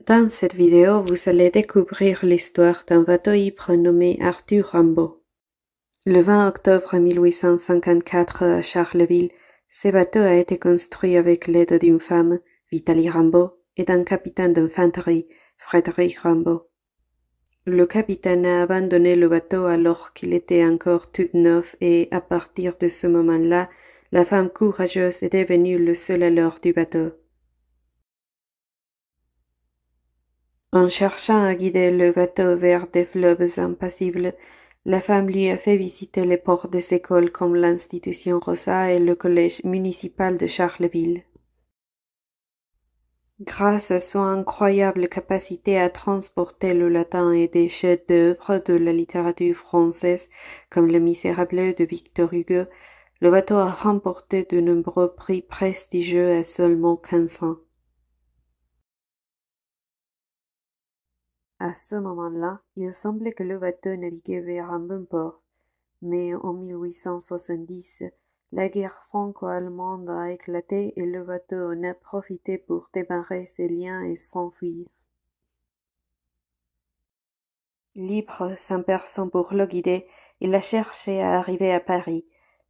Dans cette vidéo, vous allez découvrir l'histoire d'un bateau ivre nommé Arthur Rimbaud. Le 20 octobre 1854 à Charleville, ce bateau a été construit avec l'aide d'une femme, Vitalie Rimbaud, et d'un capitaine d'infanterie, Frédéric Rimbaud. Le capitaine a abandonné le bateau alors qu'il était encore tout neuf et, à partir de ce moment-là, la femme courageuse est devenue le seul alors du bateau. En cherchant à guider le bateau vers des fleuves impassibles, la femme lui a fait visiter les ports des écoles comme l'institution Rosa et le collège municipal de Charleville. Grâce à son incroyable capacité à transporter le latin et des chefs-d'œuvre de la littérature française comme Les Misérables de Victor Hugo, le bateau a remporté de nombreux prix prestigieux à seulement 15 ans. À ce moment-là, il semblait que le bateau naviguait vers un bon port, mais en 1870, la guerre franco-allemande a éclaté et le bateau en a profité pour démarrer ses liens et s'enfuir. Libre, sans personne pour le guider, il a cherché à arriver à Paris,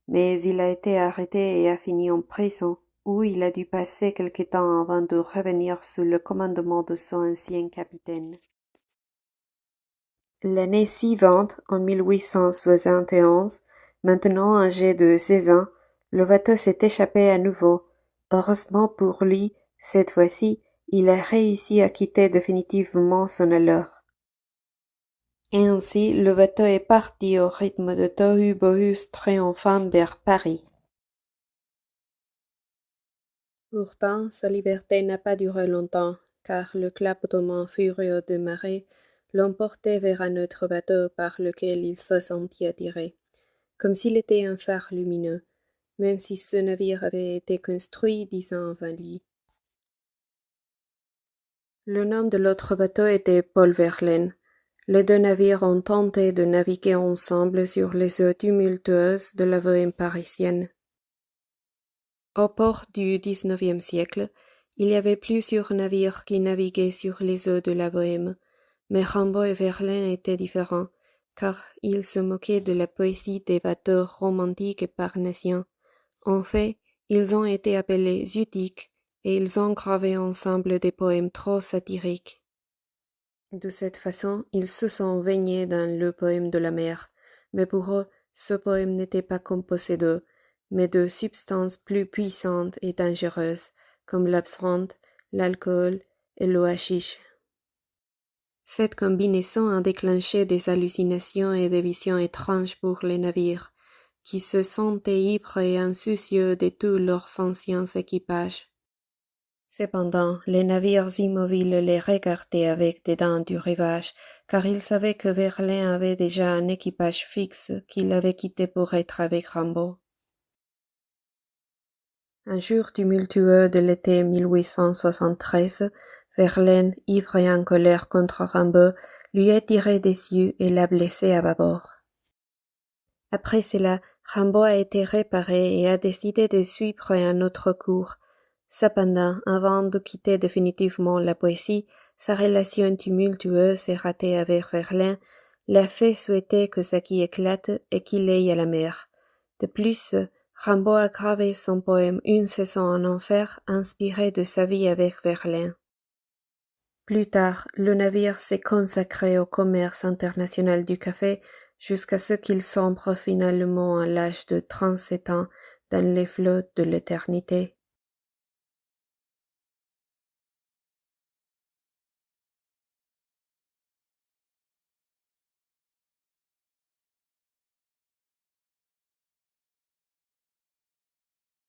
mais il a été arrêté et a fini en prison, où il a dû passer quelque temps avant de revenir sous le commandement de son ancien capitaine. L'année suivante, en 1871, maintenant âgé de 16 ans, le bateau s'est échappé à nouveau. Heureusement pour lui, cette fois-ci, il a réussi à quitter définitivement son leurre. Ainsi, le bateau est parti au rythme de tohu-bohu triomphant vers Paris. Pourtant, sa liberté n'a pas duré longtemps, car le clapotement furieux de marée l'emportait vers un autre bateau par lequel il se sentit attiré, comme s'il était un phare lumineux, même si ce navire avait été construit 10 ans avant lui. Le nom de l'autre bateau était Paul Verlaine. Les deux navires ont tenté de naviguer ensemble sur les eaux tumultueuses de la Bohême parisienne. Au port du XIXe siècle, il y avait plusieurs navires qui naviguaient sur les eaux de la Bohême, mais Rimbaud et Verlaine étaient différents, car ils se moquaient de la poésie des bateaux romantiques et parnassiens. En fait, ils ont été appelés zutiques, et ils ont gravé ensemble des poèmes trop satiriques. De cette façon, ils se sont baignés dans le poème de la mer, mais pour eux, ce poème n'était pas composé d'eau, mais de substances plus puissantes et dangereuses, comme l'absinthe, l'alcool et le hashish. Cette combinaison a déclenché des hallucinations et des visions étranges pour les navires, qui se sentaient ivres et insoucieux de tous leurs anciens équipages. Cependant, les navires immobiles les regardaient avec dédain du rivage, car ils savaient que Verlaine avait déjà un équipage fixe qu'il avait quitté pour être avec Rimbaud. Un jour tumultueux de l'été 1873, Verlaine, ivre et en colère contre Rimbaud, lui a tiré dessus et l'a blessé à bâbord. Après cela, Rimbaud a été réparé et a décidé de suivre un autre cours. Cependant, avant de quitter définitivement la poésie, sa relation tumultueuse et ratée avec Verlaine l'a fait souhaiter que ce qui éclate et qu'il aille à la mer. De plus, Rimbaud a gravé son poème Une saison en enfer, inspiré de sa vie avec Verlaine. Plus tard, le navire s'est consacré au commerce international du café jusqu'à ce qu'il sombre finalement à l'âge de 37 ans dans les flots de l'éternité.